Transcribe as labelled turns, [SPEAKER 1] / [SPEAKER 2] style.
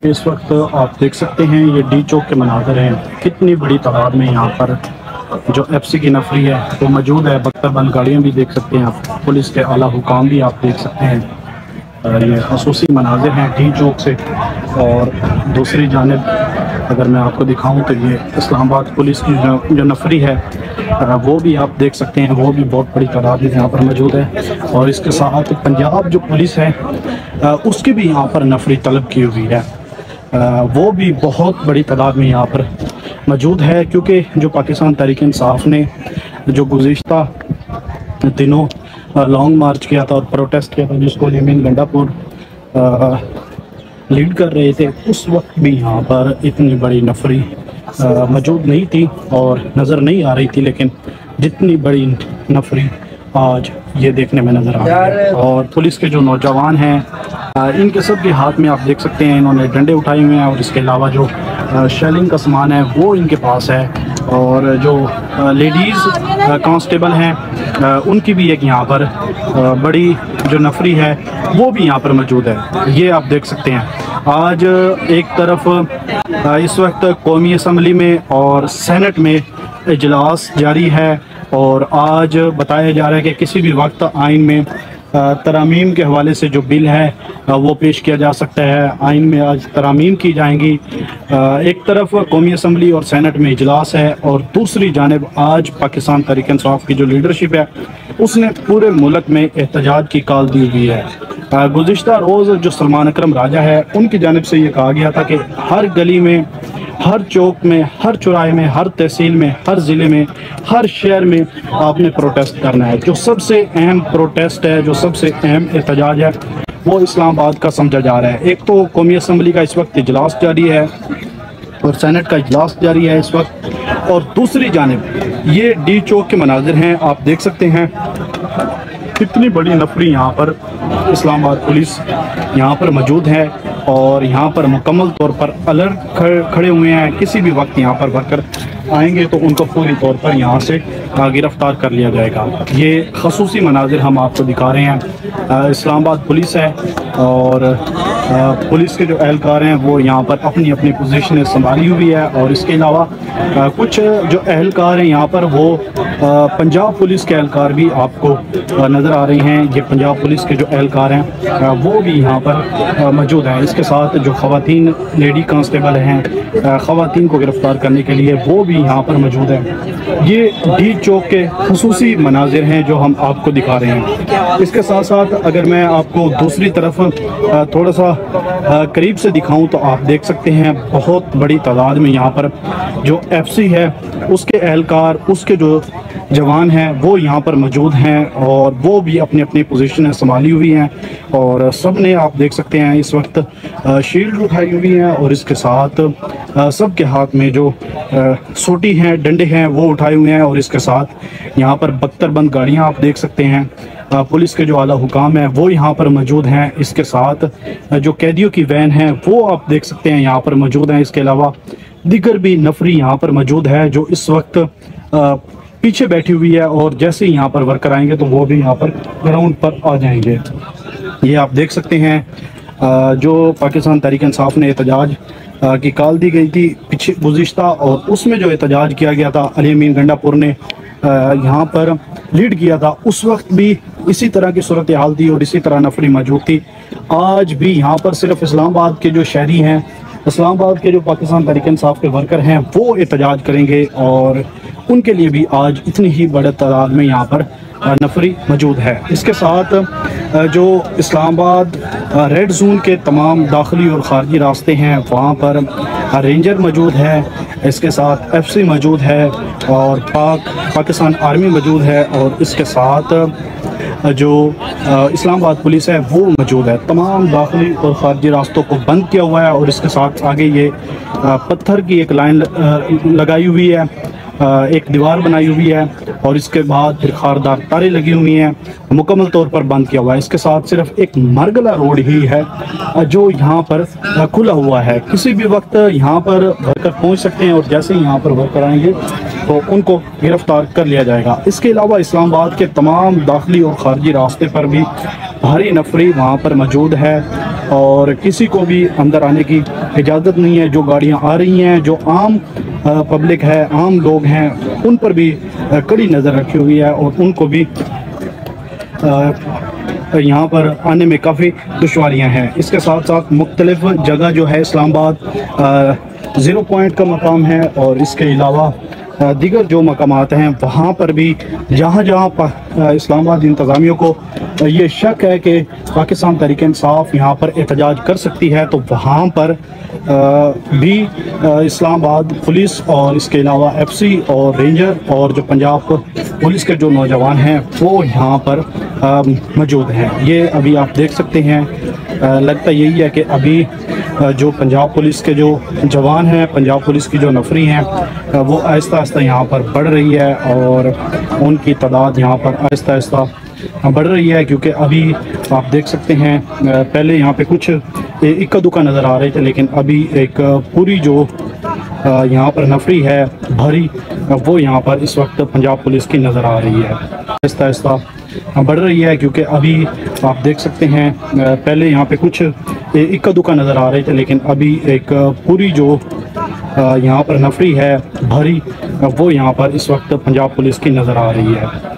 [SPEAKER 1] इस वक्त आप देख सकते हैं ये डी चौक के मनाज़र हैं। कितनी बड़ी तादाद में यहाँ पर जो एफसी की नफरी है वो मौजूद है। बख्तरबंद गाड़ियाँ भी देख सकते हैं आप, पुलिस के आला हुकाम भी आप देख सकते हैं। ये खसूसी मनाज़र हैं डी चौक से। और दूसरी जानिब अगर मैं आपको दिखाऊं तो ये इस्लामाबाद पुलिस की जो नफरी है वो भी आप देख सकते हैं, वो भी बहुत बड़ी तादाद में यहाँ पर मौजूद है। और इसके साथ पंजाब जो पुलिस है उसकी भी यहाँ पर नफरी तलब की हुई है, वो भी बहुत बड़ी तादाद में यहाँ पर मौजूद है। क्योंकि जो पाकिस्तान तहरीक इंसाफ ने जो गुज़िश्ता दिनों लॉन्ग मार्च किया था और प्रोटेस्ट किया था, जिसको अलीमीन गंडापुर लीड कर रहे थे, उस वक्त भी यहाँ पर इतनी बड़ी नफरी मौजूद नहीं थी और नज़र नहीं आ रही थी। लेकिन जितनी बड़ी नफरी आज ये देखने में नज़र आ रही है। और पुलिस के जो नौजवान हैं इनके सब के हाथ में आप देख सकते हैं इन्होंने डंडे उठाए हुए हैं। और इसके अलावा जो शेलिंग का सामान है वो इनके पास है। और जो लेडीज़ कांस्टेबल हैं उनकी भी एक यहाँ पर बड़ी जो नफरी है वो भी यहाँ पर मौजूद है। ये आप देख सकते हैं आज एक तरफ इस वक्त कौमी असम्बली में और सेनेट में इजलास जारी है। और आज बताया जा रहा है कि किसी भी वक्त आइन में तरामीम के हवाले से जो बिल है वो पेश किया जा सकता है। आइन में आज तरामीम की जाएंगी। एक तरफ कौमी असम्बली और सेनेट में इजलास है और दूसरी जानिब आज पाकिस्तान तहरीक इंसाफ की जो लीडरशिप है उसने पूरे मुल्क में एहतजाज की कॉल दी हुई है। गुज़िश्ता रोज़ जो सलमान अकरम राजा है उनकी जानिब से ये कहा गया था कि हर गली में, हर चौक में, हर चौराहे में, हर तहसील में, हर ज़िले में, हर शहर में आपने प्रोटेस्ट करना है। जो सबसे अहम प्रोटेस्ट है, जो सबसे अहम एहतजाज है वो इस्लामाबाद का समझा जा रहा है। एक तो कौमी असम्बली का इस वक्त इजलास जारी है और सेनेट का इजलास जारी है इस वक्त। और दूसरी जानिब ये डी चौक के मनाजिर हैं, आप देख सकते हैं कितनी बड़ी नफरी यहाँ पर इस्लामाबाद पुलिस यहाँ पर मौजूद है। और यहाँ पर मुकम्मल तौर पर अलर्ट खड़े हुए हैं। किसी भी वक्त यहाँ पर वर्कर आएंगे तो उनको पूरी तौर पर यहाँ से गिरफ्तार कर लिया जाएगा। ये खसूसी मनाजिर हम आपको दिखा रहे हैं। इस्लामाबाद पुलिस है और पुलिस के जो एहलकार हैं वो यहाँ पर अपनी अपनी पोजीशनें संभाली हुई है। और इसके अलावा कुछ जो एहलकार हैं यहाँ पर वो पंजाब पुलिस के एहलकार भी आपको नज़र आ रहे हैं। ये पंजाब पुलिस के जो एहलकार हैं वो भी यहाँ पर मौजूद हैं। इसके साथ जो ख़वातीन लेडी कांस्टेबल हैं ख़वातीन को गिरफ़्तार करने के लिए वो भी यहाँ पर मौजूद हैं। ये डी चौक के खुसूसी मनाजिर हैं जो हम आपको दिखा रहे हैं। इसके साथ साथ अगर मैं आपको दूसरी तरफ थोड़ा सा करीब से दिखाऊं तो आप देख सकते हैं बहुत बड़ी तादाद में यहाँ पर जो एफसी है उसके एहलकार, उसके जो जवान हैं वो यहाँ पर मौजूद हैं और वो भी अपनी अपनी पोजीशनें संभाली हुई हैं। और सब ने आप देख सकते हैं इस वक्त शील्ड उठाई हुई हैं और इसके साथ सब के हाथ में जो सोटी हैं, डंडे हैं वो उठाए हुए हैं। और इसके साथ यहाँ पर बख्तरबंद गाड़ियाँ आप देख सकते हैं। पुलिस के जो आला हुकाम है वो यहाँ पर मौजूद हैं। इसके साथ जो कैदियों की वैन है वो आप देख सकते हैं यहाँ पर मौजूद हैं। इसके अलावा दीगर भी नफरी यहाँ पर मौजूद है जो इस वक्त पीछे बैठी हुई है। और जैसे ही यहाँ पर वर्कर आएंगे तो वो भी यहाँ पर ग्राउंड पर आ जाएंगे। ये आप देख सकते हैं जो पाकिस्तान तहरीक इंसाफ ने एहतजाज की कॉल दी गई थी पीछे गुज़िश्ता, और उसमें जो एहतजाज किया गया था अलीमीन गंडापुर ने यहाँ पर लीड किया था, उस वक्त भी इसी तरह की सूरत हाल थी और इसी तरह नफरी मौजूद थी। आज भी यहाँ पर सिर्फ इस्लामाबाद के जो शहरी हैं, इस्लामाबाद के जो पाकिस्तान तहरीक इंसाफ के वर्कर हैं वो एहतजाज करेंगे और उनके लिए भी आज इतनी ही बड़ी तादाद में यहाँ पर नफरी मौजूद है। इसके साथ जो इस्लामाबाद रेड जोन के तमाम दाखिली और ख़ारजी रास्ते हैं वहाँ पर रेंजर मौजूद है। इसके साथ एफसी मौजूद है और पाकिस्तान आर्मी मौजूद है। और इसके साथ जो इस्लामाबाद पुलिस है वो मौजूद है। तमाम दाखिली और ख़ारजी रास्तों को बंद किया हुआ है। और इसके साथ आगे ये पत्थर की एक लाइन लगाई हुई है, एक दीवार बनाई हुई है और इसके बाद फिर खारदार तारे लगी हुई हैं, मुकम्मल तौर पर बंद किया हुआ है। इसके साथ सिर्फ एक मरगला रोड ही है जो यहाँ पर खुला हुआ है। किसी भी वक्त यहाँ पर वर्कर पहुँच सकते हैं और जैसे ही यहाँ पर वर्कर आएंगे तो उनको गिरफ्तार कर लिया जाएगा। इसके अलावा इस्लामाबाद के तमाम दाखिली और ख़ारजी रास्ते पर भी भारी नफरी वहाँ पर मौजूद है। और किसी को भी अंदर आने की इजाज़त नहीं है। जो गाड़ियाँ आ रही हैं, जो आम पब्लिक है, आम लोग हैं, उन पर भी कड़ी नज़र रखी हुई है और उनको भी यहाँ पर आने में काफ़ी दुश्वारियाँ हैं। इसके साथ साथ मुख्तलिफ जगह जो है इस्लामाबाद ज़ीरो पॉइंट का मकाम है और इसके अलावा दीगर जो मकामात हैं वहाँ पर भी जहाँ जहाँ इस्लामाबाद इंतज़ामिया को ये शक है कि पाकिस्तान तहरीक इंसाफ यहाँ पर एहतजाज कर सकती है, तो वहाँ पर भी इस्लामाबाद पुलिस और इसके अलावा एफसी और रेंजर और जो पंजाब पुलिस के जो नौजवान हैं वो यहाँ पर मौजूद हैं। ये अभी आप देख सकते हैं। लगता यही है कि अभी जो पंजाब पुलिस के जो जवान हैं, पंजाब पुलिस की जो नफरी हैं, वो आहिस्ता आहिस्ता यहाँ पर बढ़ रही है और उनकी तादाद यहाँ पर आहिस्ता आहिस्ता बढ़ रही है। क्योंकि अभी आप देख सकते हैं पहले यहाँ पे कुछ इक्का दुक्का नज़र आ रहे थे, लेकिन अभी एक पूरी जो यहाँ पर नफरी है भारी, वो यहाँ पर इस वक्त पंजाब पुलिस की नज़र आ रही है। आहिस्ता आहिस्ता बढ़ रही है क्योंकि अभी आप देख सकते हैं पहले यहाँ पे कुछ इक्का दुक्का नज़र आ रहे थे, लेकिन अभी एक पूरी जो यहाँ पर नफरी है भारी, वो यहाँ पर इस वक्त पंजाब पुलिस की नज़र आ रही है।